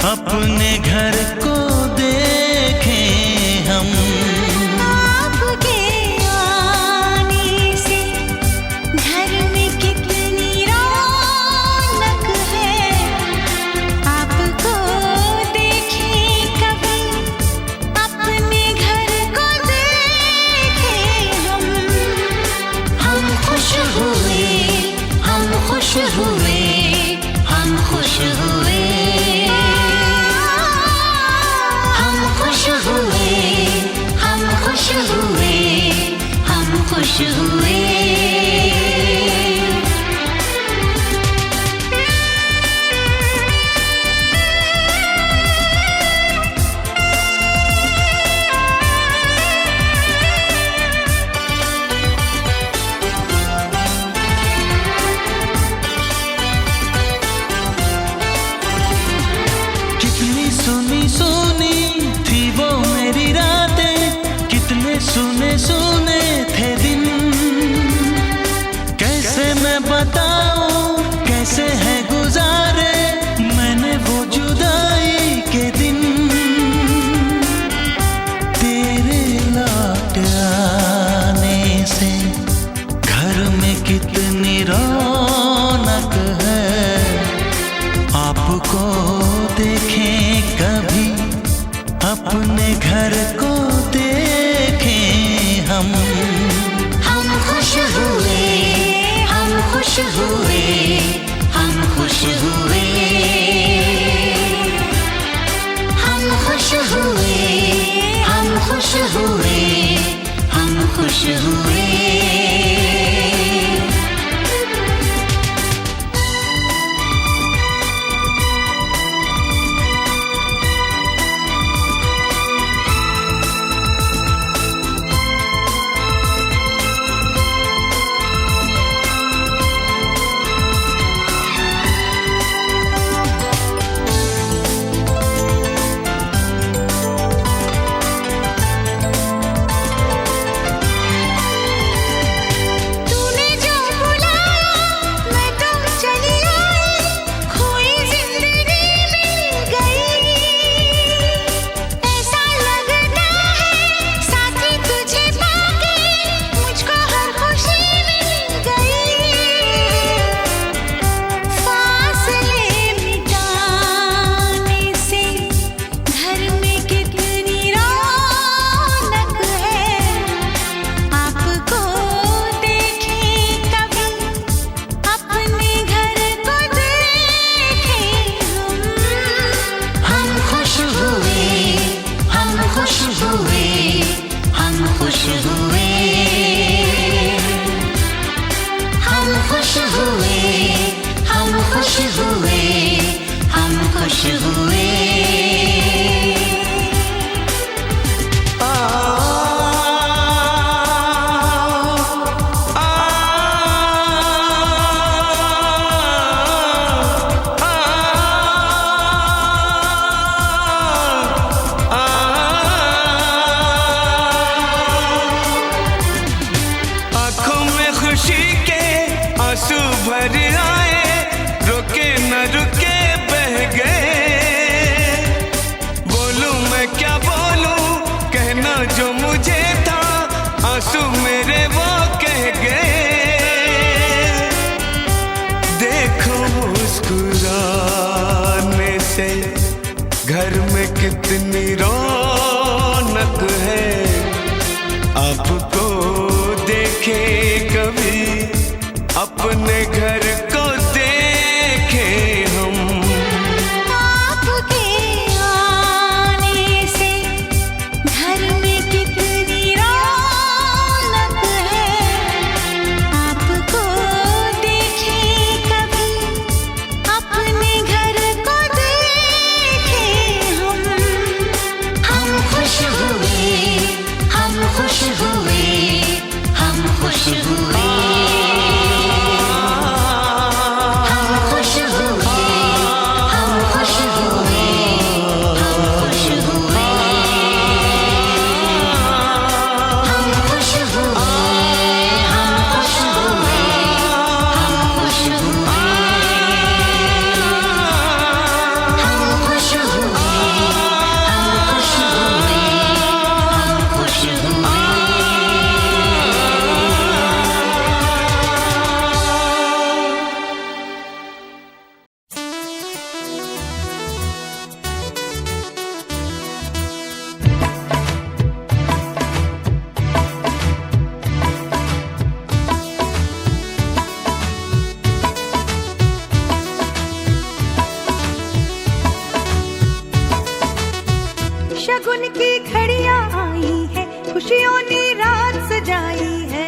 अपने घर को देखें हम। आपके आने से घर में कितनी रौनक है, आपको देखें कभी अपने घर को देखें हम। हम खुश हुए, हम खुश हुए, हम खुश हुए, हम खुश हुए, हम खुश हुए, हम खुश हुए। कितनी सुनी सुनी थी वो मेरी रातें, कितने सुने सुने थे दिन। कैसे मैं बताऊं कैसे है गुजारे मैंने वो जुदाई के दिन। तेरे लौट आने से घर में कितनी रौनक है, आपको देखें कभी अपने घर को देखें हम। हम खुश हुए, हम खुश हुए, हम खुश हुए, हम खुश हुए, हम खुश हुए, हम खुश हुए। तूने जो बुलाया मैं तो चली आई, खोई जिंदगी मिल गई। ऐसा लगता है साथी तुझे पाके मुझको हर खुशी मिल गई। फासले मिटाने से घर में कितनी रौनक है, आपको देखें कभी अपने घर को देखें हम। हम खुश हुए, हम खुश हुए, हम खुश हुए, हम खुश हुए, हम खुश हुए, हम खुश हुए। आँखों में खुशी के आंसू भर आए, रुके न रुके बह गए। शगुन की घड़ियां आई है, खुशियों ने रात सजाई है।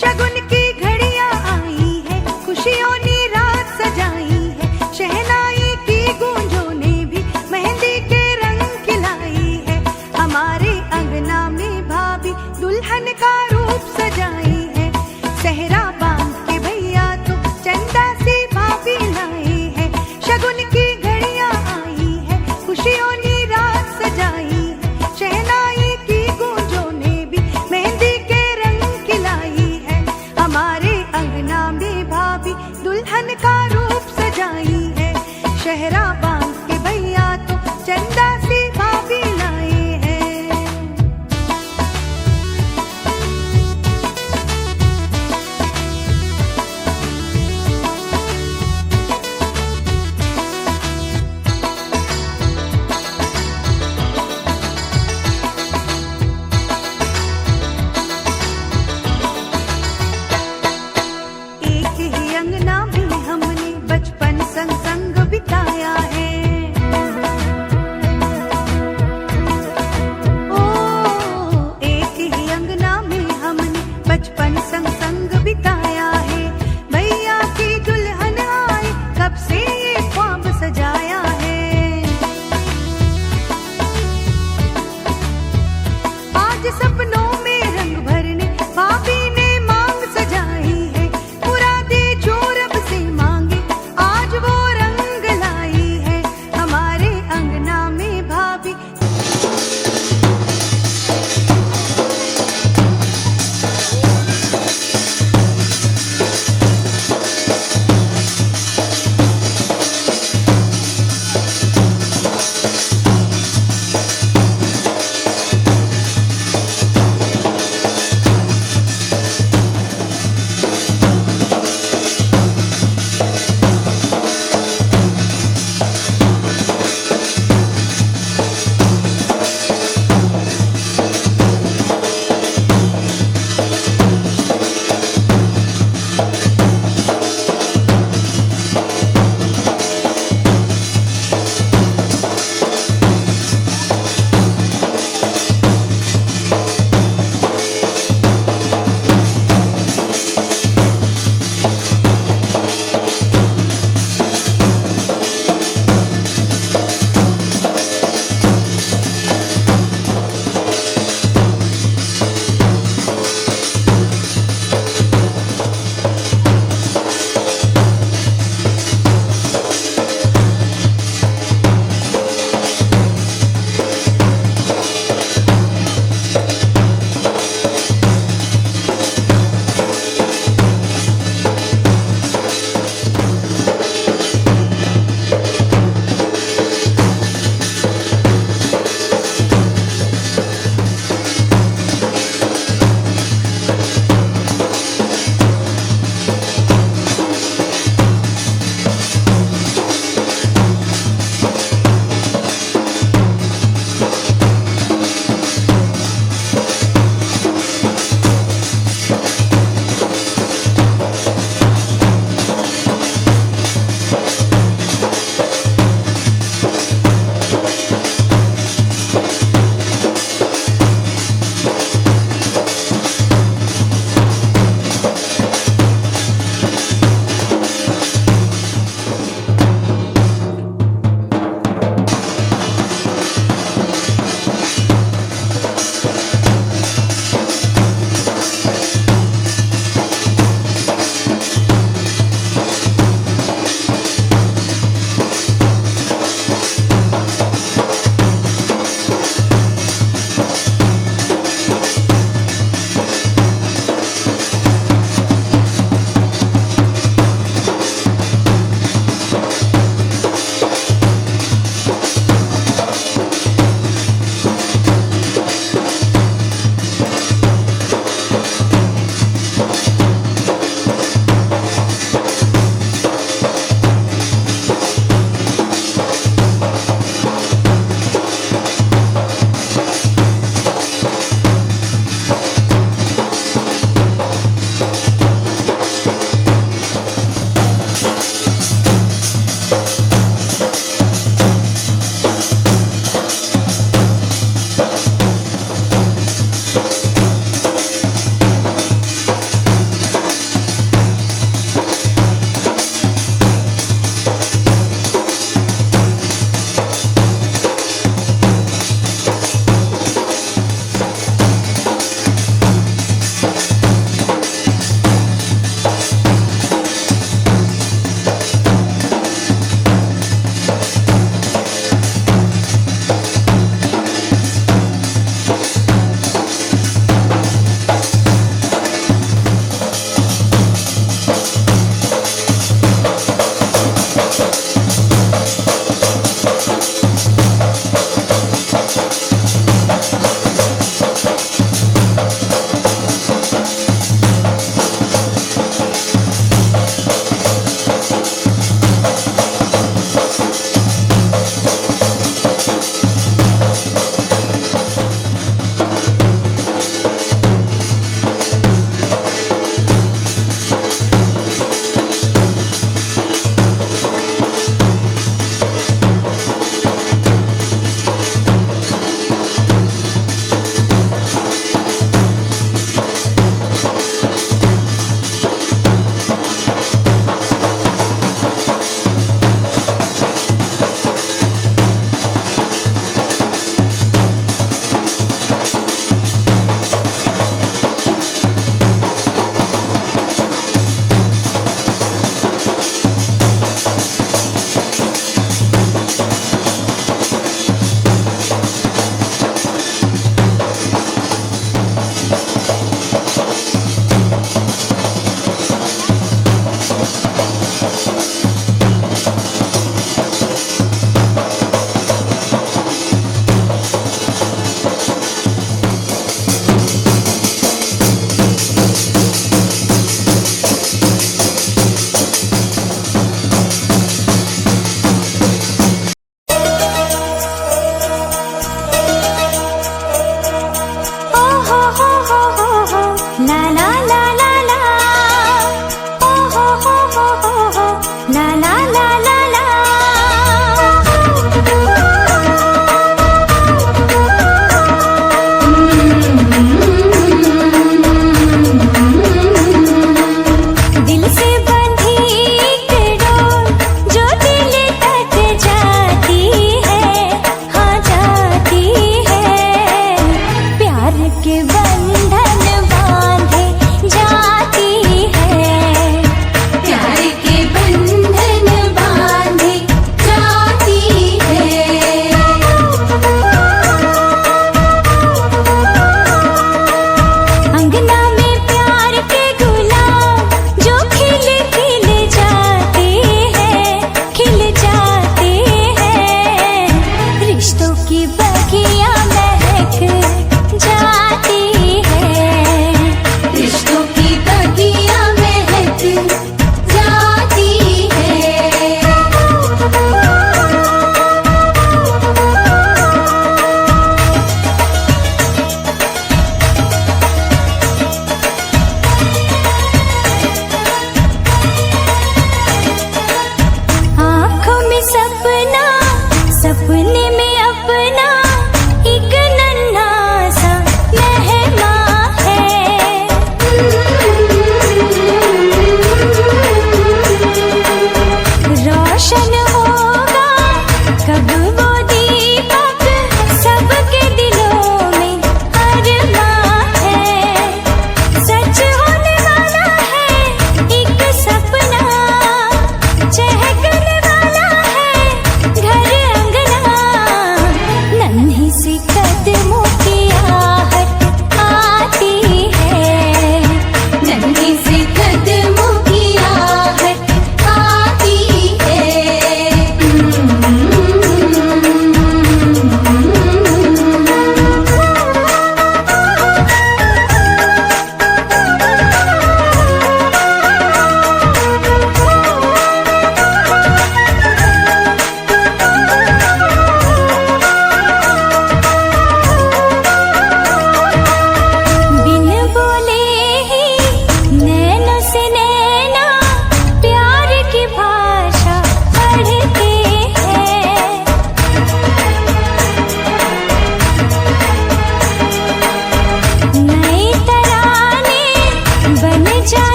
शगुन की घड़ियां आई है, खुशियों ने रात सजाई है। शहनाई की गूंजों ने भी मेहंदी के रंग खिलाई है। हमारे अंगना में भाभी दुल्हन का रूप सजाई है। सहरा बांध के भैया तो चंदा सी भाभी लाई है। शगुन की घड़ियां आई है, खुशियों ने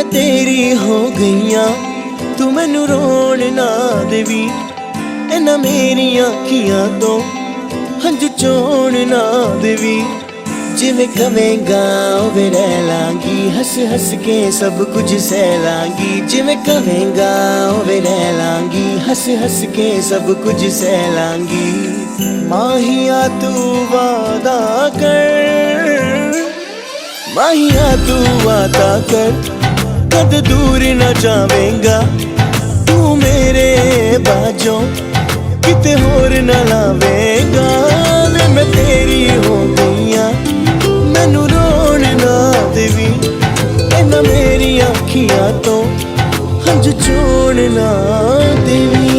मैं तेरी हो गईया, तू मैनू रोण ना देवी। इन्हां मेरी अखियां तो हंझू चोण ना देवी। जिवें कवेंगा उवें रह लांगी, हंस हंस के सब कुछ सह लांगी। जिवें कवेंगा उवें रह लांगी, हंस हंस के सब कुछ सह लांगी। माहिया तू वादा कर, माहिया तू वादा कर, कद दूर न जावेंगा तू मेरे बाजों, किते होर न लावेंगा। वे मैं तेरी हो गईया, मैनू रोण ना देवी। इन्हां मेरी अखियां तो हंझू चोण ना देवी।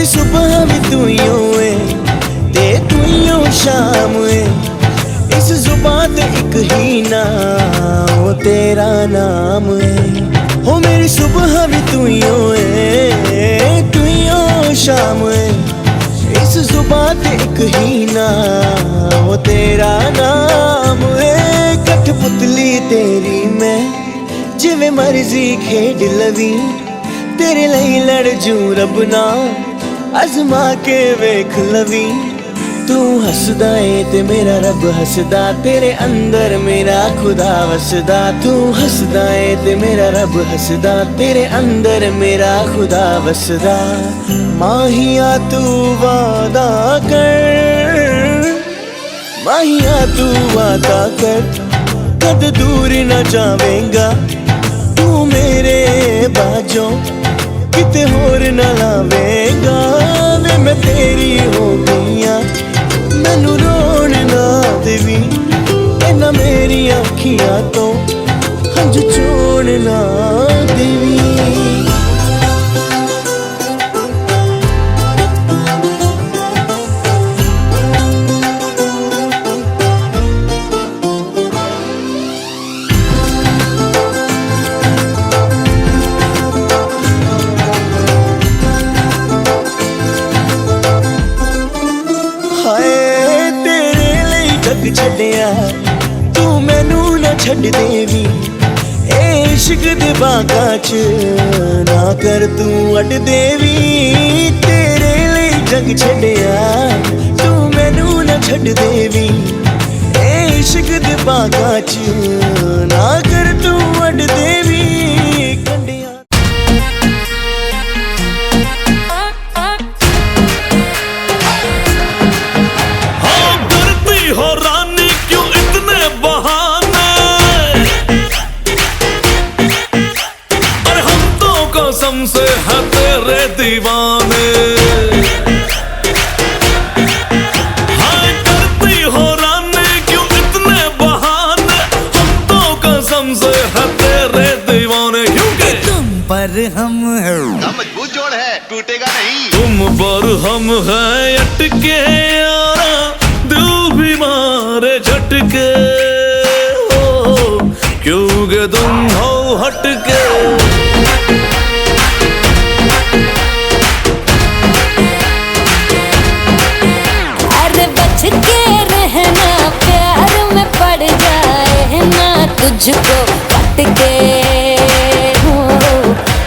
सुबह भी तू है ते तू शाम है, इस जुबान ते एक ही ना वो तेरा नाम है। हो मेरी सुबह भी तू है, तू शाम है, इस जुबान ते एक ही ना वो तेरा नाम है। कठपुतली तेरी मैं जिवें मर्जी खेड लवी, तेरे लिए लड़ जू रब ना अजमा के वेख लवी। तू हसदा है ते मेरा रब हसदा, तेरे अंदर मेरा खुदा वसदा। तू हसदा है ते मेरा रब हसदा, तेरे अंदर मेरा खुदा वसदा। माहिया तू वादा कर, माहिया तू वादा कर, कद दूर न जावेंगा तू मेरे बाजों, किते होर न लावेंगा। वे मैं तेरी हो गईया, मैनू रोण ना देवी। इन्हां मेरी अखियां तो हंझू चोण ना देवी। छड्डिया तू मैनू ना छड्ड देवी, ए इश्क दे बागां च ना कर तू अड देवी। तेरे लिए जग छड्डिया तू मैनू ना छड्ड देवी, ए इश्क दे बागां च ना कर तू अड देवी। कंडिया से है तेरे दीवाने, हाय करती हो रानी क्यों इतने बहाने। हम तो कसम से है तेरे दीवाने, क्योंकि तुम पर हम है। मजबूत जोड़ है, टूटेगा नहीं। तुम पर हम है अटके यारा, दिल भी मारे झटके हो, क्योंकि तुम हो हटके। तुझको भटके हो,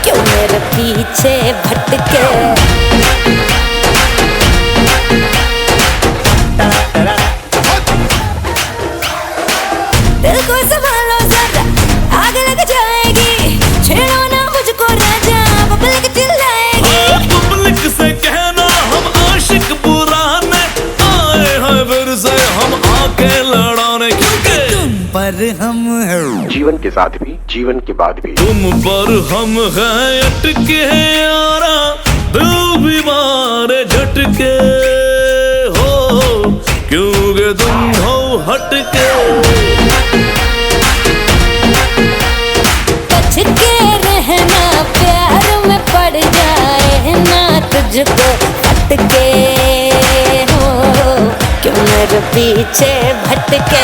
क्यों मेरे पीछे भटके। दिल को संभालो जरा, आग लग जाएगी। छेड़ो ना मुझको राजा, पब्लिक चिल्लाएगी। पब्लिक से कहना हम आशिक पुराने, आए हैं फिर से हम आके लड़ाने, क्योंकि तुम पर हम है। जीवन के साथ भी, जीवन के बाद भी। तुम पर हम हैं अटके यारा, दिल भी मारे झटके हो, क्योंकि तुम हो हटके। मुझको फटके हो, क्यों मेरे पीछे भटके।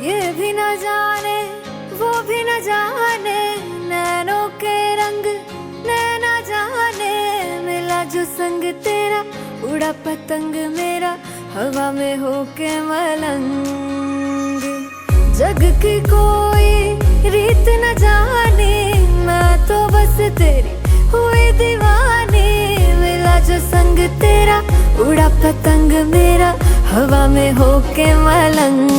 ये भी न जाने वो भी न जाने, नैनों के रंग नैना जाने। मिला जो संग तेरा उड़ा पतंग मेरा, हवा में होके मलंग। जग की कोई रीत न जाने, मैं तो बस तेरी हुई दीवानी। मिला जो संग तेरा उड़ा पतंग मेरा, हवा में होके मलंग।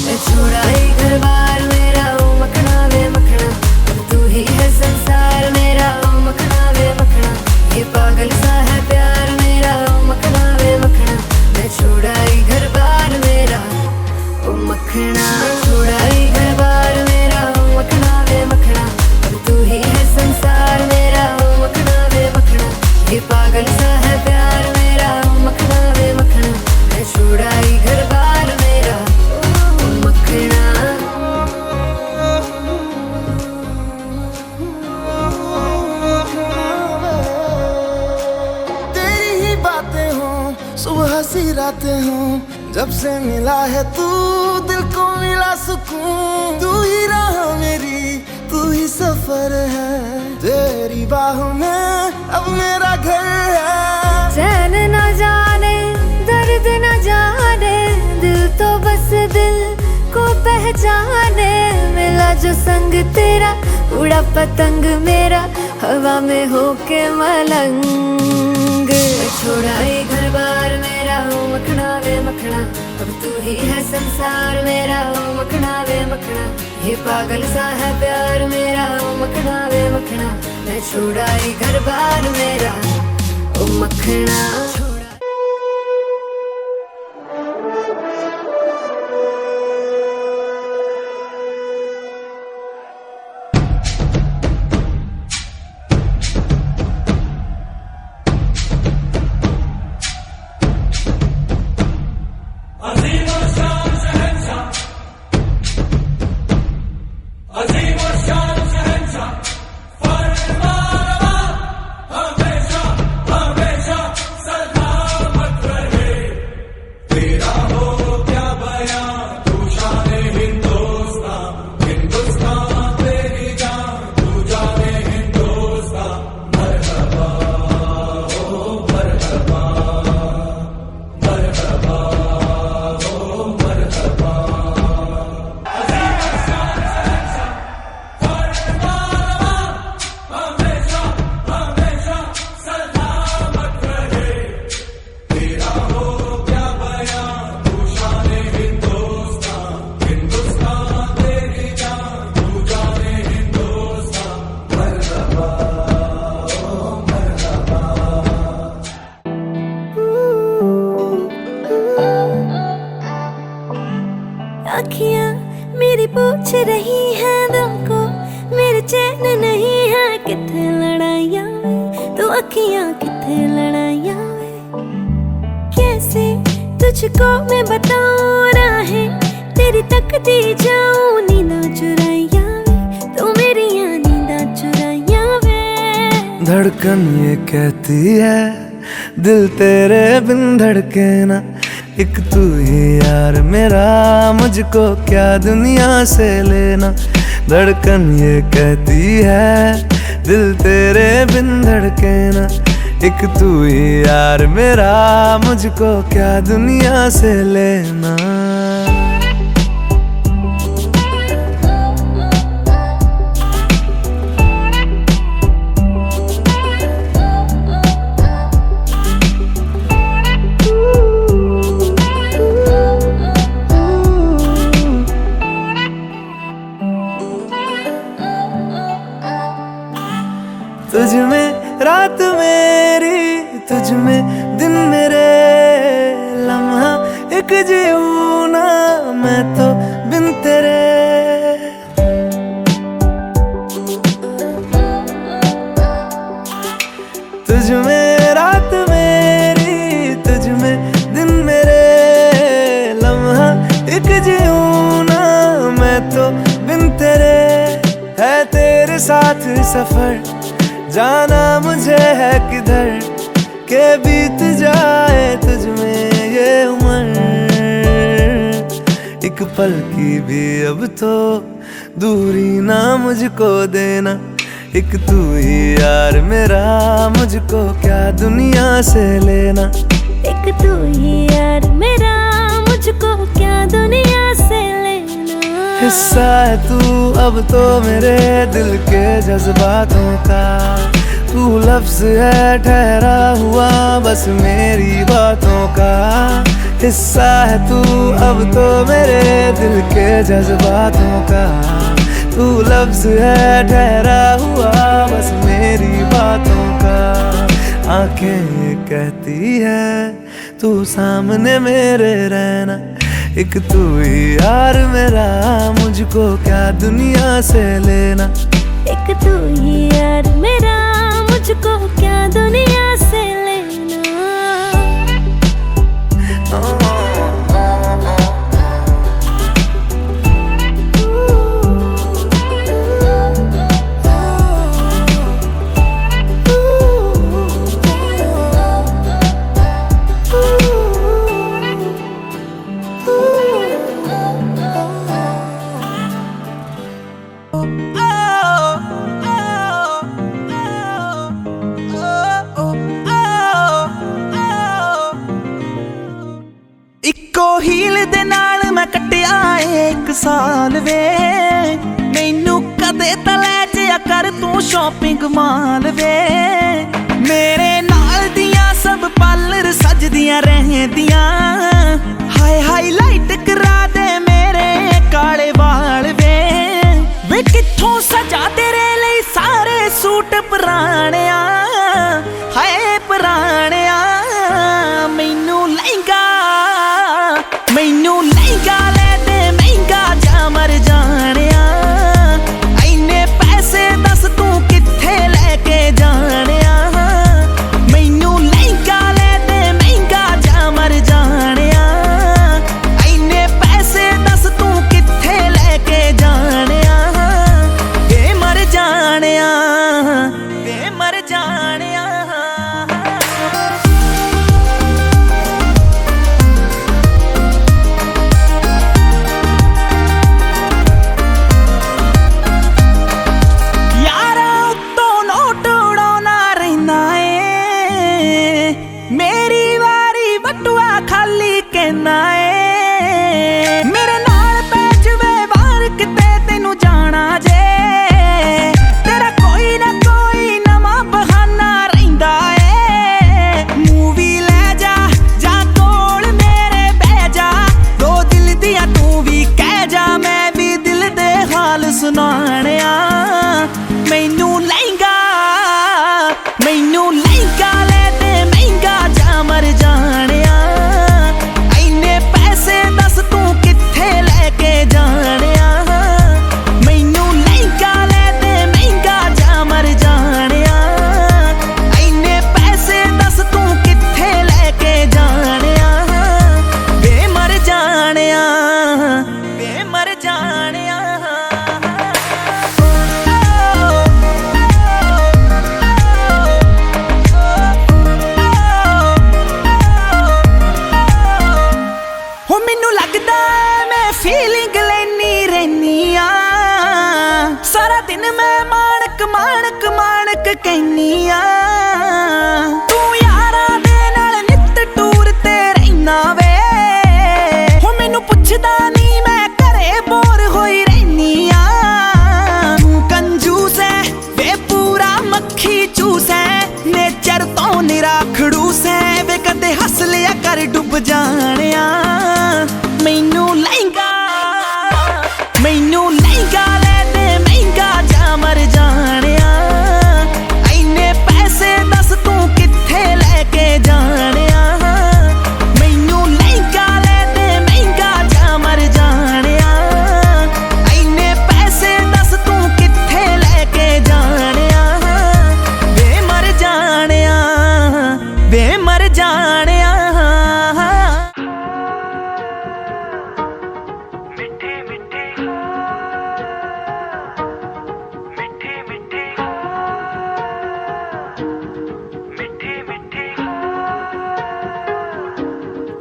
मैं छोड़ाई घर बार मेरा, ओ मखना वे मखना, अब तू ही है संसार मेरा, ओ मखना वे मखना। ये पागल सा है प्यार मेरा, ओ मखना वे मखना। मैं छोड़ाई घर बार मेरा, ओ मखना। छोड़ाई घर बार मेरा, ओ मखना वे मखना, अब तू ही है संसार मेरा, ओ मखना वे मखना। ये पागल सा है प्यार मेरा, ओ मखना वे मखना। मैं छोड़ाई घर बार मेरा, ओ मखना। तेरी ही बातें हों, सुबह सी रातें हों, जब से मिला है तू दिल को मिला सुकून। तू ही राह मेरी, तू ही सफर है, तेरी बाहों में अब मेरा घर है। चैन न जाने दर्द न जाने, दिल तो बस दिल को पहचाने। मिला जो संग तेरा उड़ा पतंग मेरा, हवा में होके मलंग। छोड़ाई घर बार मेरा, ओ मखना वे मखना, अब तू ही है संसार मेरा, ओ मखना वे मखना। ये पागल सा है प्यार मेरा, ओ मखना वे मखना। मैं छोड़ाई घर बार मेरा, ओ मखना। अखियां मेरी पूछ रही हैं दिल को, मेरे चैन नहीं है किथे लड़ाइयां वे। तू अखियां किथे लड़ाइयां वे, कैसे तुझको मैं बताऊं राहें तेरी तकती जाऊं। नींदा चुराइयां वे, तू मेरी नींदा चुराइयां वे। धड़कन ये कहती है दिल तेरे बिन धड़के ना, एक तू ही यार मेरा, मुझको क्या दुनिया से लेना। धड़कन ये कहती है दिल तेरे बिन धड़के ना, एक तू ही यार मेरा, मुझको क्या दुनिया से लेना। रात मेरी तुझ में दिन मेरे, लम्हा एक जीऊं ना मैं तो बिन तेरे। तुझ में रात मेरी तुझ में दिन मेरे, लम्हा एक जीऊं ना मैं तो बिन तेरे। है तेरे साथ सफर जाना मुझे है किधर, के बीत जाए तुझ में ये उम्र। एक पल की भी अब तो दूरी ना मुझको देना, एक तू ही यार मेरा मुझको क्या दुनिया से लेना। एक तू ही यार मेरा मुझको क्या दुनिया से लेना। हिस्सा है तू अब तो मेरे दिल के जज्बातों का, तू लफ्ज है ठहरा हुआ बस मेरी बातों का। हिस्सा है तू अब तो मेरे दिल के जज्बातों का, तू लफ्ज है ठहरा हुआ बस मेरी बातों का। आंखें कहती है तू सामने मेरे रहना, एक तू ही यार मेरा मुझको क्या दुनिया से लेना। एक तू ही यार मेरा मुझको क्या दुनिया से लेना। इक्को हील दे नाल मैं कट्टिया एक साल वे, मैनू कदे तां लै जिया कर तू शॉपिंग माल वे। मेरे नाल दियां सब पार्लर सजदियां रहंदियां, हाय हाईलाइट करा दे मेरे काले वाल वे। वे कित्थों सजा तेरे लिए सारे सूट पुराणिया, हाय पुराणिया। मैनू लहंगा ले दे महंगा जा मर जानिया, इन्ने पैसे दस तू कित्थे लेके जानिया। मैनू लहंगा ले दे महंगा जा मर जानिया, इन्ने पैसे दस तू कित्थे लेके जानिया। बे मर जानिया, बे मर जानिया। मेरे नाल पै जवे बाहर किते तेनू जाना जे, तेरा कोई ना कोई नवा बहाना रहिंदा ए। मूवी ले जा कोल मेरे बह जा, दो दिल दिया तू भी कह जा मैं भी दिल दे हाल सुनाणिया। मैनू लहंगा ले दे महंगा जा मर जानिया, दस तू कित्थे लेके जानिया। मैनू लहंगा ले दे महंगा जा मर जानिया, इन्ने पैसे दस तू कित्थे लेके जानिया। बे मर जानिया, बे मर जानिया। हो मैनू लगदा मैं फीलिंग लेनी रहनी आ, सारा दिन मैं माणक माणक माणक कहनी आ। तू यारा दे नाल नित टूर ते रहना वे, हो मैनू पुछदा नहीं मैं घरे बोर होई रहनी आ। तू कंजूस है वे पूरा मक्खी चूस है, नेचर तो निरा खड़ूस है वे कदे हस लिया कर डुब जानिया। मैनू लहंगा ले दे महंगा जा मर जानिया, इन्ने पैसे दस वे मर जानिया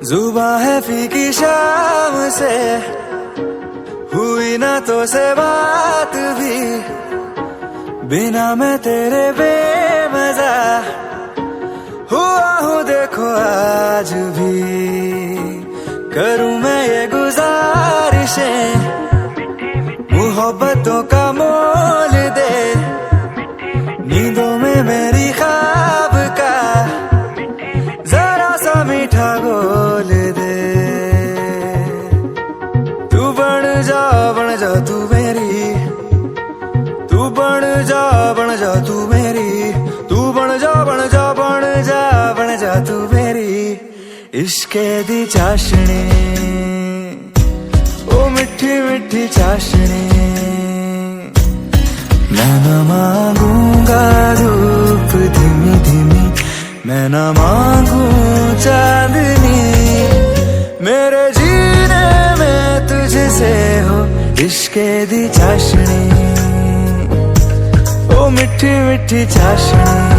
जुबां है फीकी शाम से हुई ना तो से बात भी बिना मैं तेरे बेमजा हुआ हूँ देखो आज भी करूँ मैं ये गुजारिशें मोहब्बतों का मोल दे नींदों में मेरी ख्वाब का जरा सा मीठा बोल दे तू बन जा तू मेरी तू बन जा तू मेरी तू बन जा तू मेरी इश्के दी चाशनी ओ मिठी मिठी चाशनी मैं न मांगूंगा धूप धीमी धीमी मैं न मांगू चांदनी मेरे जीने में तुझसे हो इश्के दी चाशनी ओ मिठी मिठी चाशनी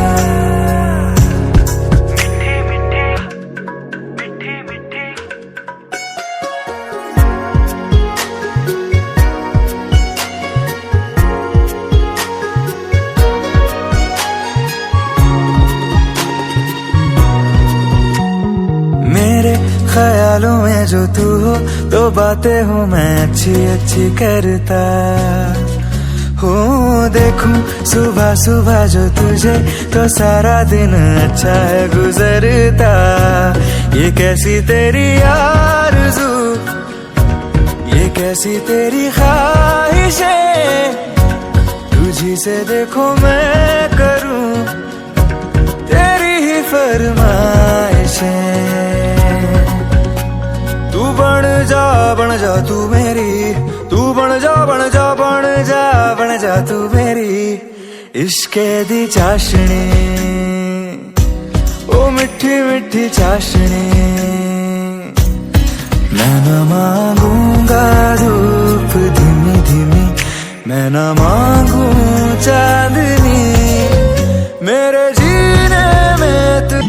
ख्यालों में जो तू हो तो बातें हो मैं अच्छी अच्छी करता हूँ देखूं सुबह सुबह जो तुझे तो सारा दिन अच्छा है गुजरता ये कैसी तेरी आरज़ू ये कैसी तेरी ख्वाहिशें तुझी से देखो मैं करूं तेरी ही फरमाइशें तू बन जा तू मेरी तू बन जा तू मेरी इश्के दी चाशनी ओ मिठी मिठी चाशनी मैं न मांगूंगा धूप धीमी धीमी मैं न मांगू चांदनी मेरे जीने में तू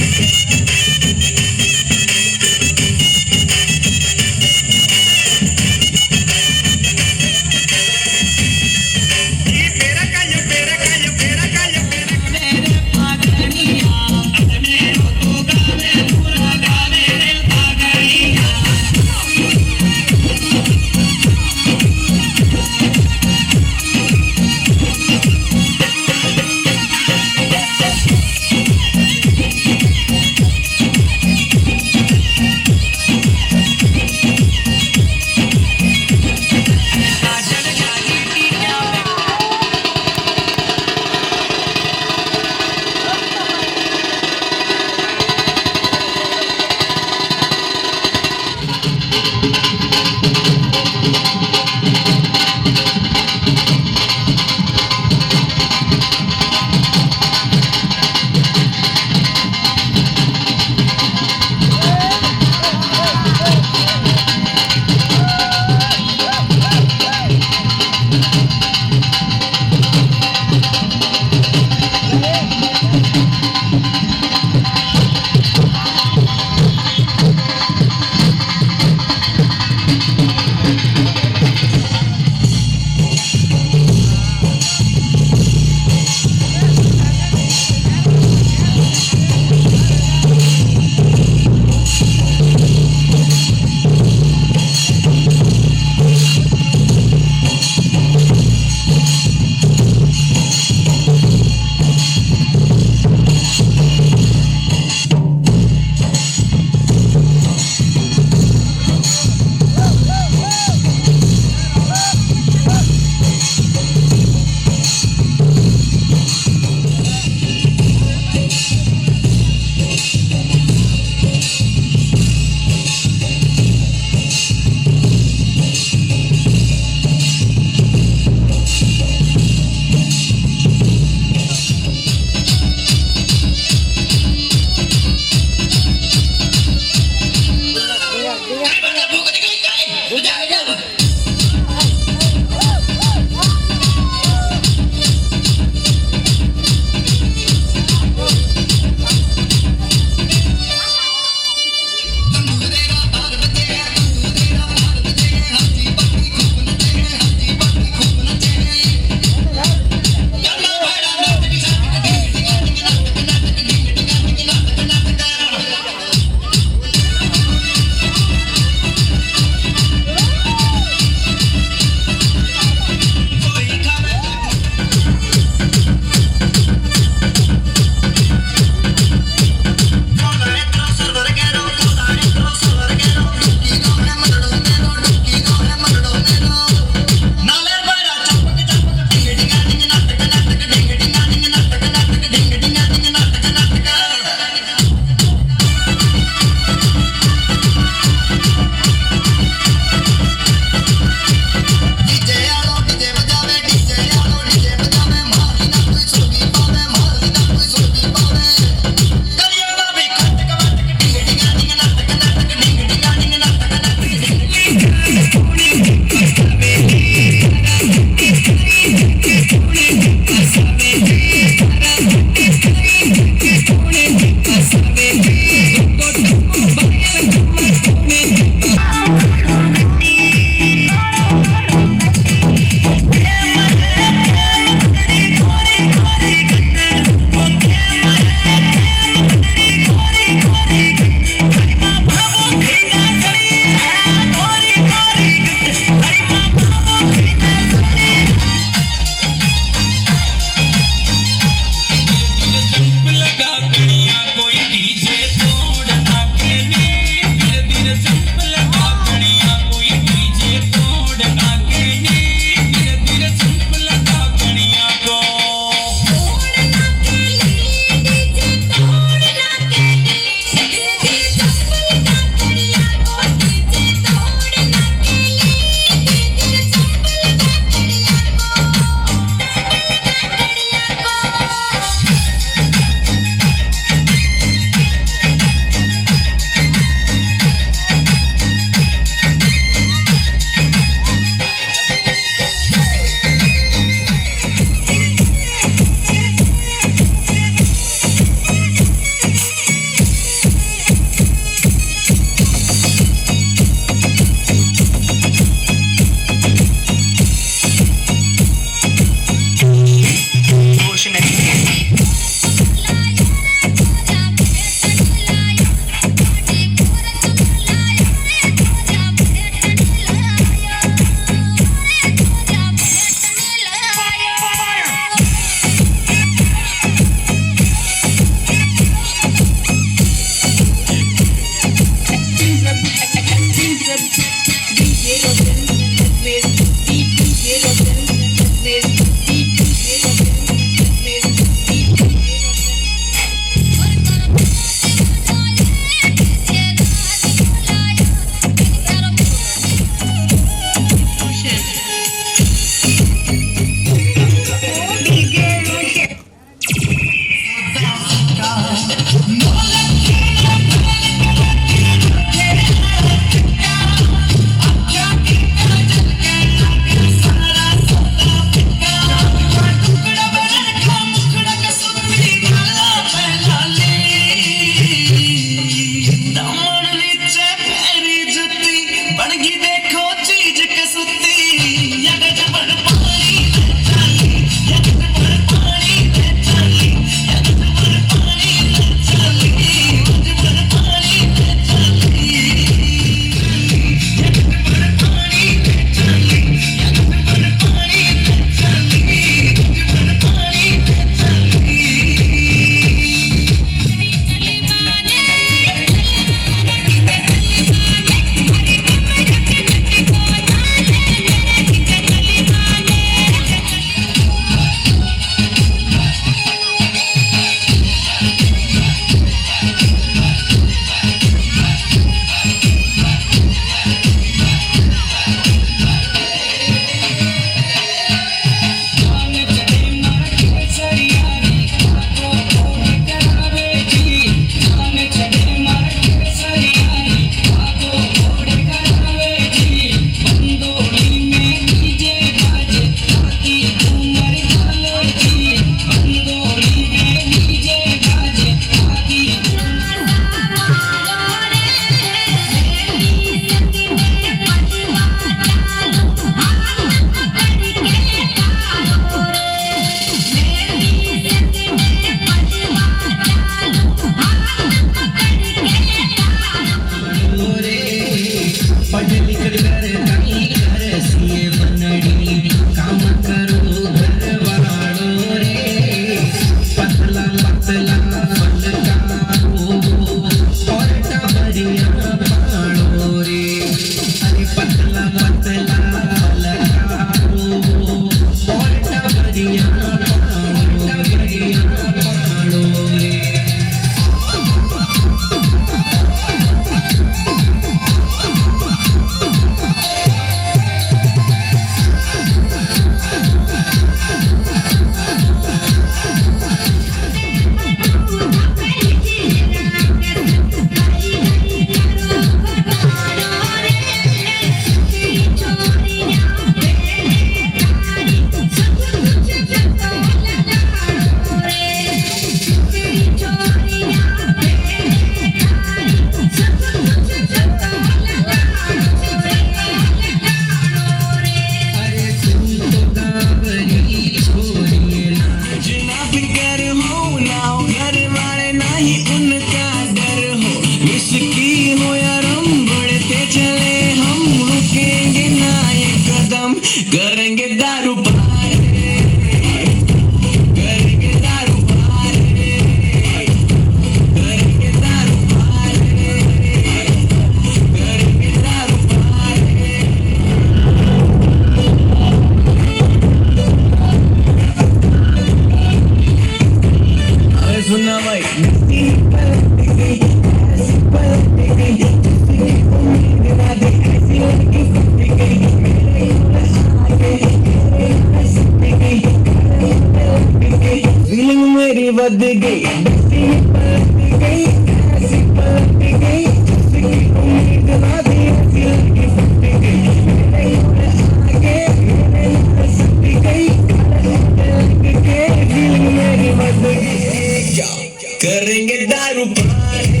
करेंगे दारू पानी,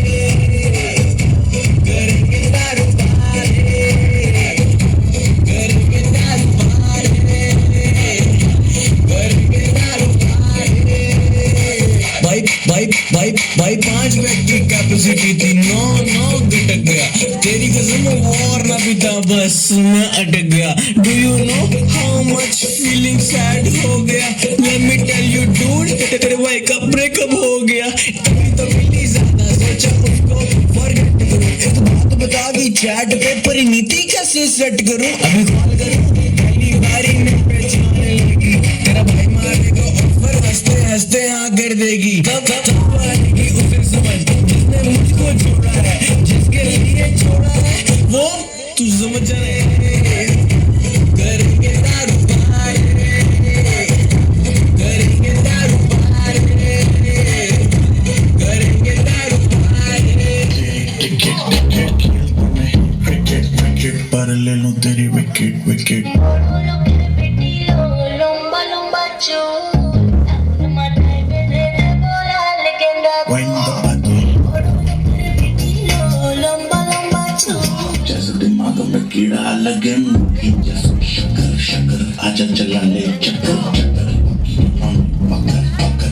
करेंगे दारू पानी, करेंगे दारू पानी, करेंगे दारू पानी। भाई 5 बेड की कैपेसिटी थी, 9 घटक गया। तेरी कसम और ना पीता, बस मैं अटक गया। Do you know how much feeling sad हो गया? Let me tell you dude, तेरे भाई का ब्रेकअप हो गया। तभी तो मिली ज्यादा, सोचा उसको फॉरगेट करूं। एक बात बता दी चैट पे परिणीति कैसे सेट करूं? अभी कॉल करूं, पहली बारी में पहचानने लगी। तेरा भाई मारेगा ऑफर, हंसते हंसते हाँ कर देगी। तब आएगी उसे समझ, जिसने मुझको छोड़ा है, जिसके लिए छोड़ा है, वो तू समझ रहे। करेंगे दारू पानी, करेंगे दारू पानी, करेंगे दारू पानी। पर ले लूं तेरी विकेट विकेट। जैसे दिमाग में कीड़ा लगे, जैसे शक्कर शक्कर आजा चला ले चक्कर चक्कर। पकड़ पकड़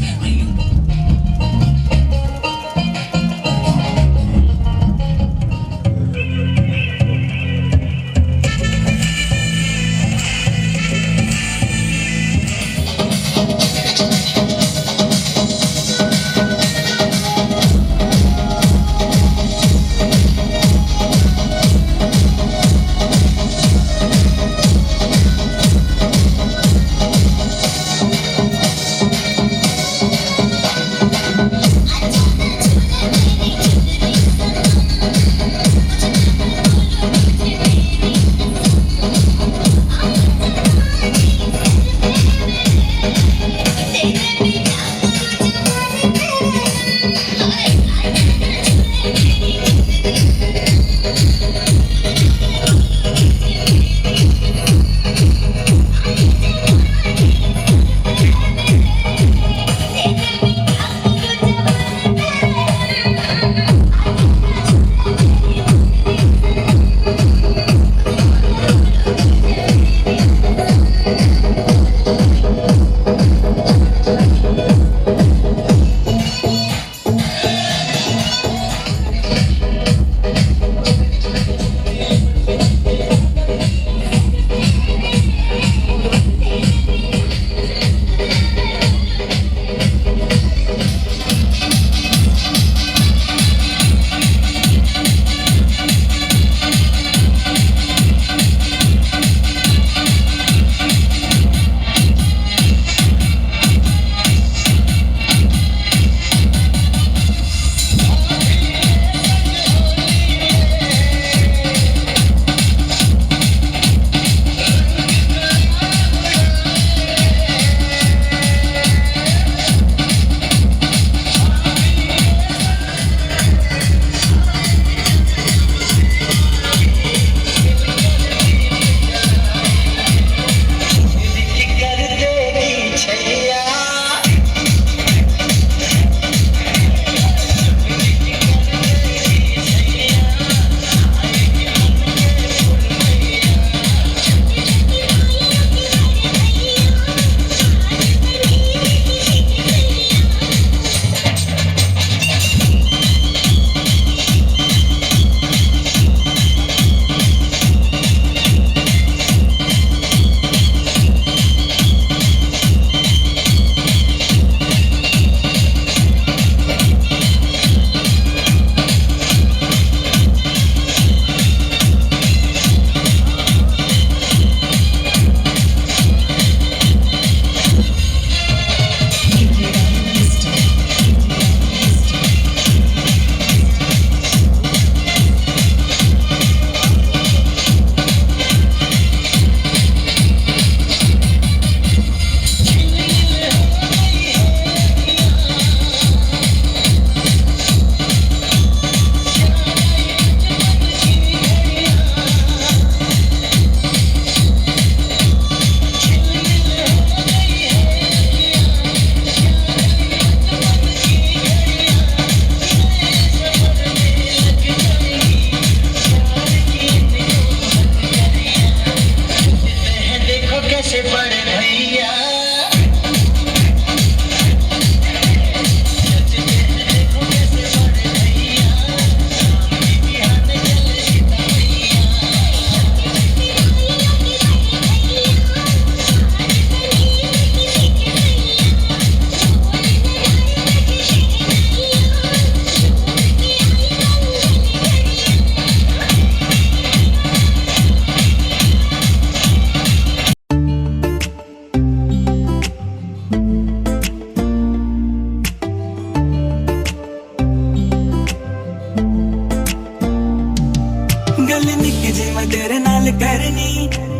गल निक्की जी मैं तेरे नाल करनी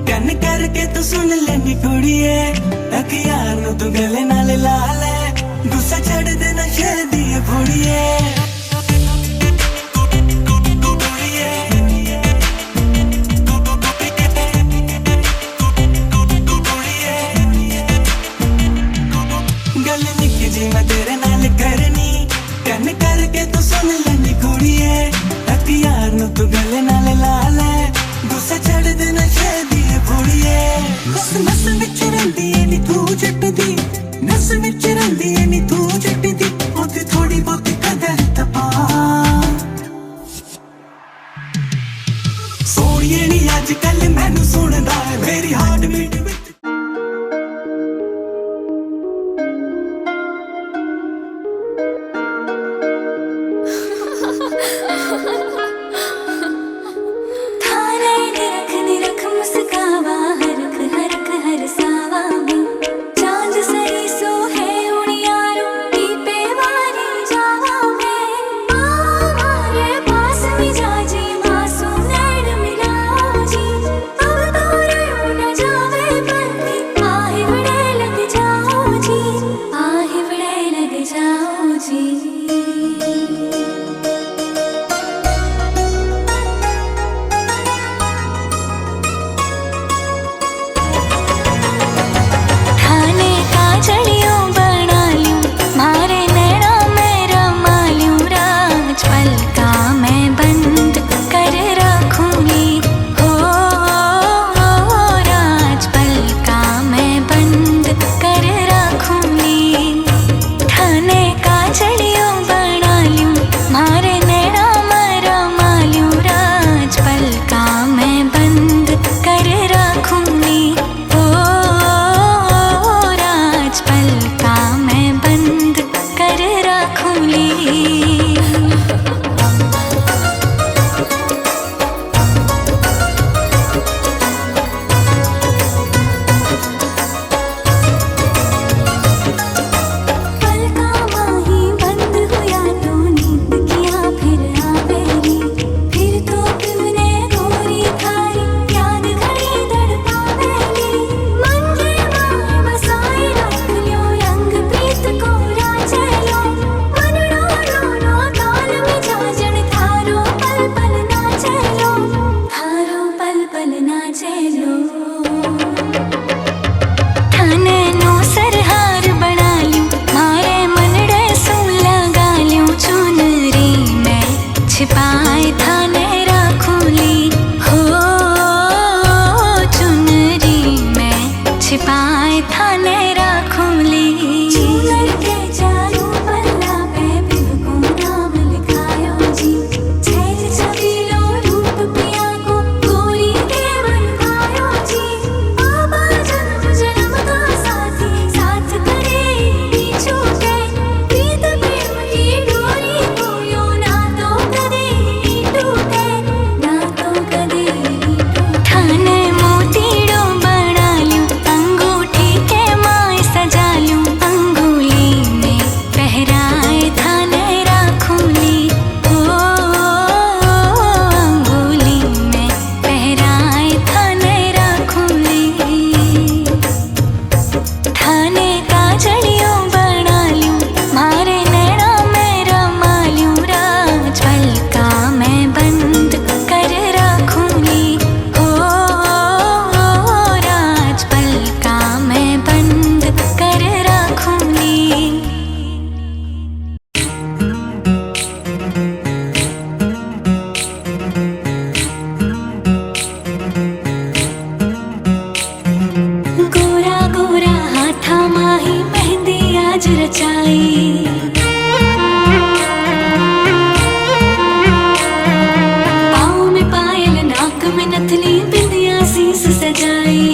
कन करके तू सुन लेनी कुड़िए अखियार नू तू गले नाल ला ले गुस्सा चढ़ देना शहदी फुड़िए गल निक्की जी मैं तेरे नाल करनी कन करके तू सुन लेनी कुड़िए अखियार नू तू गले नाल ला ले गुस्सा चढ़ देना शहदी फुड़िए नस नस विच रहिंदी ऐ नी तू जटदी नस विच रहिंदी ऐ नी तू जटदी ओदी थोड़ी बहुत कदर तपा सोनिए नी अजकल मैनू सुनदा है मेरी हार्ट बीट थाने निरख मुस्कावा हरख हरख हर सावा में चांद सही सो है उड़ियारो दीपे वारी जावा में हमारे पास मिजाजी मासूम नैन मिलाओ जी अब तो रो न जावे पर आहे बड़े लग जाओ जी आहे बड़े लग जाओ जी थाने का जड़ियों बना लूं मारे नैना में रमा लूं राज पल का मैं बंद कर रखूंगी हो राज पल का मैं बंद कर रखूंगी थाने का जड़ियों बना लूं मारे नैना में रमा लूं राज पल का मैं बंद कर रखूंगी हो राज पल का मैं बंद कर रखूंगी पल का माही बंद हुआ तो नींद किया फिर आवेगी फिर तो तुमने गोरी खाई याद घड़ी तड़पावेगी मन के माए बसाई रख लो रंग प्रीत को राचे लो मन रो ताल में जाजन थारो पल पल नाचे लो थारो पल पल नाचे लो थाने नो सरहार बना लूं मारे मनड़े सू लगा लूं चुनरी में छिपाए थाने रखूंगी हो चुनरी में छिपाए थाने रखूंगी चुनर के चारों पल्ला पे बिल्कुल नाम लिखायो जी छैल छबीलो रूप पिया को गोरी के बनवायो जी बाबा जन्म जन्म का साथी साथ करे पीछू के प्रीत प्रेम की डोरी को यो ना तो कदे टूटे ना तो कदे टूटे थाने मोतीड़ो बना लूं अंगूठी के माए सजा लूं अंगुली में पहराए थाने रखूंगी हो अंगुली में पहराए थाने रखूंगी थाने का जड़ियों बना लूं मारे नैना में रमा लूं राज पल का मैं बंद कर रखूंगी हो राज पल का मैं बंद कर रखूंगी गोरा गोरा हाथा माही मेहंदी आज रचाई पाँव में पायल नाक में नथनी बिंदिया शीस सजाई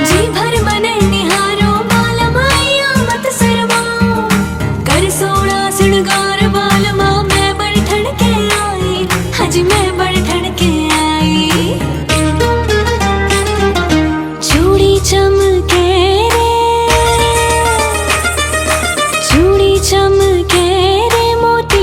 जी भर मने निहारो बाल माया मत शर्माओ कर सोना श्रृंगार बाल माँ मैं बढ़ ठण के आई हज मैं बढ़ ठण के आई चूड़ी चमके रे चूड़ी चमके रे मोती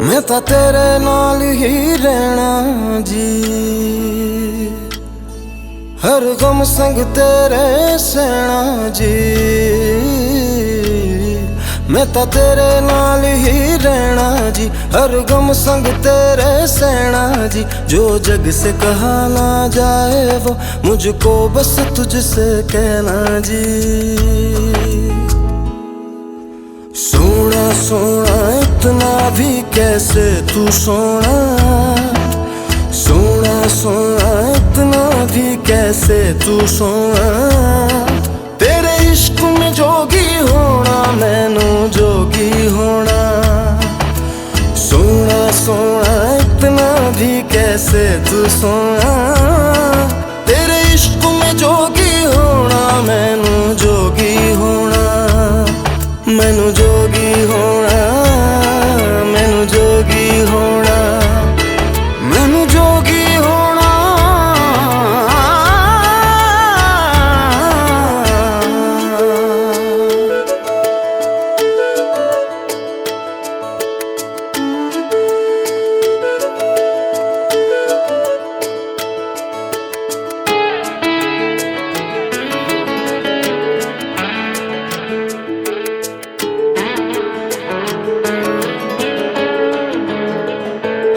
मैं तां तेरे नाल ही रहना जी, हर गम संग तेरे सहना जी। मैं तां तेरे नाल ही रहना जी, हर गम संग तेरे सहना जी। जो जग से कहा ना जाए वो मुझको बस तुझसे कहना जी। सोना सोना इतना भी कैसे तू सोना, सोना सोना इतना भी कैसे तू सोना। तेरे इश्क में जोगी होना मैनू जोगी होना। सोना सोना इतना भी कैसे तू सोना। तेरे इश्क में जोगी होना मैनू जोगी होना। मैनू जोगी होना, मैनू जोगी होना, मैनू जोगी होना।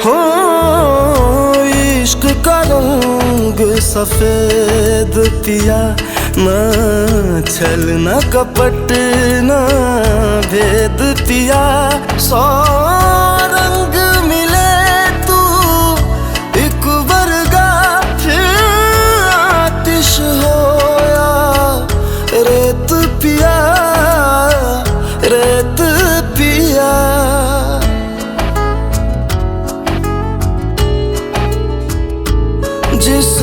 हो इश्क का रंग सफेद पिया, ना छल ना कपट ना भेद पिया। सौ रंग मिले तू एक वर्गा, फिर आतिश होया रेत पिया, रेत पिया। जिस